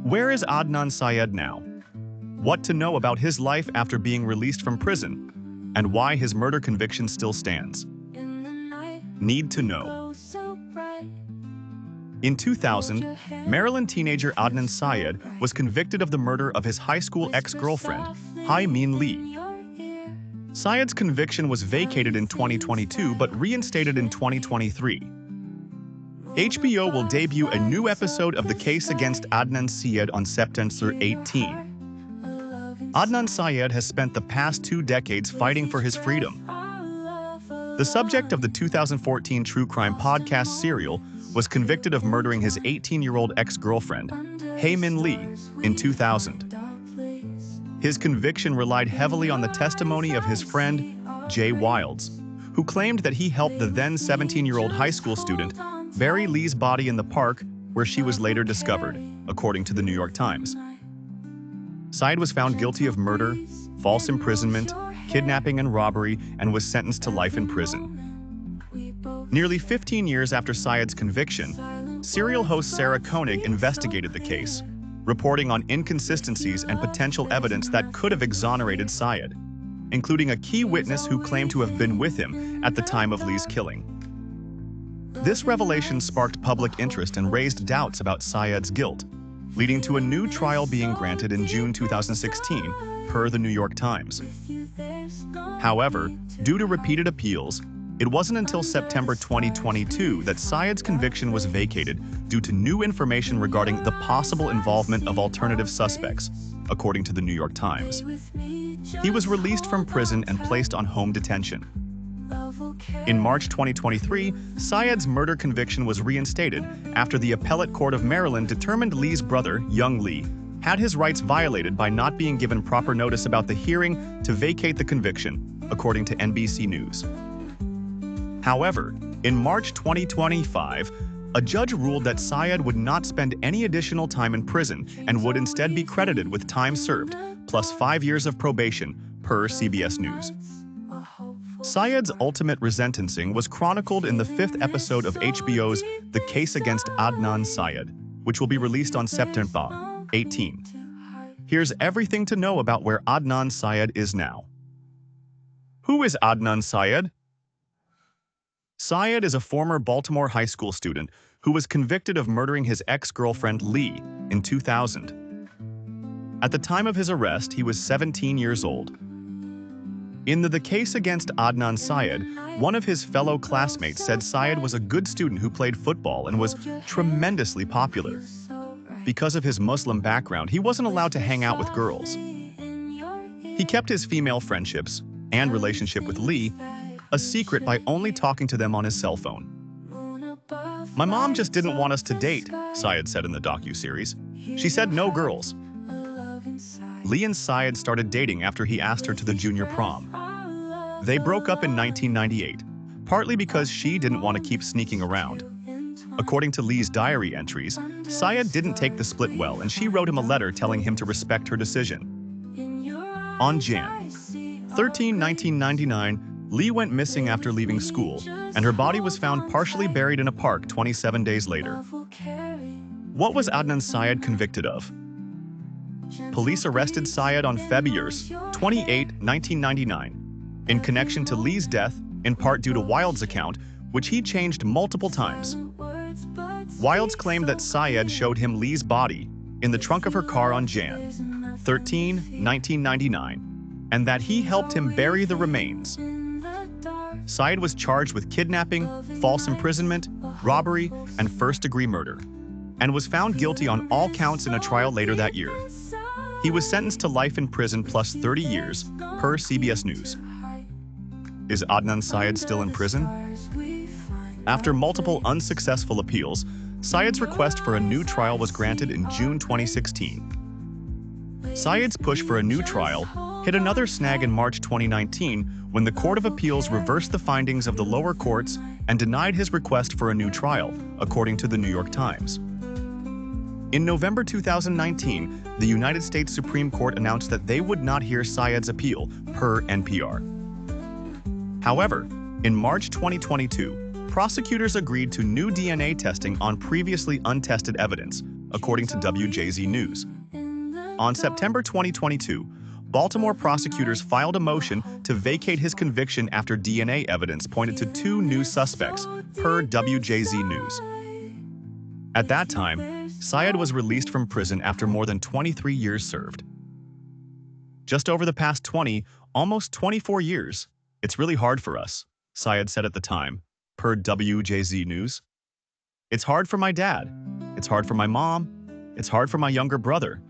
Where is Adnan Syed now? What to know about his life after being released from prison, and why his murder conviction still stands. Need to know. In 2000, Maryland teenager Adnan Syed was convicted of the murder of his high school ex-girlfriend, Hae Min Lee. Syed's conviction was vacated in 2022 but reinstated in 2023. HBO will debut a new episode of the case against Adnan Syed on September 18. Adnan Syed has spent the past 2 decades fighting for his freedom. The subject of the 2014 true crime podcast Serial was convicted of murdering his 18-year-old ex-girlfriend, Hae Min Lee, in 2000. His conviction relied heavily on the testimony of his friend, Jay Wilds, who claimed that he helped the then 17-year-old high school student bury Lee's body in the park where she was later discovered, according to the New York Times. Syed was found guilty of murder, false imprisonment, kidnapping and robbery, and was sentenced to life in prison. Nearly 15 years after Syed's conviction, Serial host Sarah Koenig investigated the case, reporting on inconsistencies and potential evidence that could have exonerated Syed, including a key witness who claimed to have been with him at the time of Lee's killing. This revelation sparked public interest and raised doubts about Syed's guilt, leading to a new trial being granted in June 2016, per the New York Times. However, due to repeated appeals, it wasn't until September 2022 that Syed's conviction was vacated due to new information regarding the possible involvement of alternative suspects, according to the New York Times. He was released from prison and placed on home detention. In March 2023, Syed's murder conviction was reinstated after the Appellate Court of Maryland determined Lee's brother, young Lee, had his rights violated by not being given proper notice about the hearing to vacate the conviction, according to NBC News. However, in March 2025, a judge ruled that Syed would not spend any additional time in prison and would instead be credited with time served, plus 5 years of probation, per CBS News. Syed's ultimate resentencing was chronicled in the 5th episode of HBO's The Case Against Adnan Syed, which will be released on September 18. Here's everything to know about where Adnan Syed is now. Who is Adnan Syed? Syed is a former Baltimore high school student who was convicted of murdering his ex-girlfriend Lee in 2000. At the time of his arrest, he was 17 years old. In the Case Against Adnan Syed, one of his fellow classmates said Syed was a good student who played football and was tremendously popular. Because of his Muslim background, he wasn't allowed to hang out with girls. He kept his female friendships and relationship with Lee a secret by only talking to them on his cell phone. "My mom just didn't want us to date," Syed said in the docuseries. "She said no girls." Lee and Syed started dating after he asked her to the junior prom. They broke up in 1998, partly because she didn't want to keep sneaking around. According to Lee's diary entries, Syed didn't take the split well, and she wrote him a letter telling him to respect her decision. On Jan 13, 1999, Lee went missing after leaving school, and her body was found partially buried in a park 27 days later. What was Adnan Syed convicted of? Police arrested Syed on February 28, 1999, in connection to Lee's death, in part due to Wilds' account, which he changed multiple times. Wilds claimed that Syed showed him Lee's body in the trunk of her car on Jan 13, 1999, and that he helped him bury the remains. Syed was charged with kidnapping, false imprisonment, robbery, and first-degree murder, and was found guilty on all counts in a trial later that year. He was sentenced to life in prison plus 30 years, per CBS News. Is Adnan Syed still in prison? After multiple unsuccessful appeals, Syed's request for a new trial was granted in June 2016. Syed's push for a new trial hit another snag in March 2019 when the Court of Appeals reversed the findings of the lower courts and denied his request for a new trial, according to the New York Times. In November 2019, the United States Supreme Court announced that they would not hear Syed's appeal, per NPR. However, in March 2022, prosecutors agreed to new DNA testing on previously untested evidence, according to WJZ News. On September 2022, Baltimore prosecutors filed a motion to vacate his conviction after DNA evidence pointed to two new suspects, per WJZ News. At that time, Syed was released from prison after more than 23 years served. Just over the past 20, almost 24 years, it's really hard for us, Syed said at the time, per WJZ News. It's hard for my dad. It's hard for my mom. It's hard for my younger brother.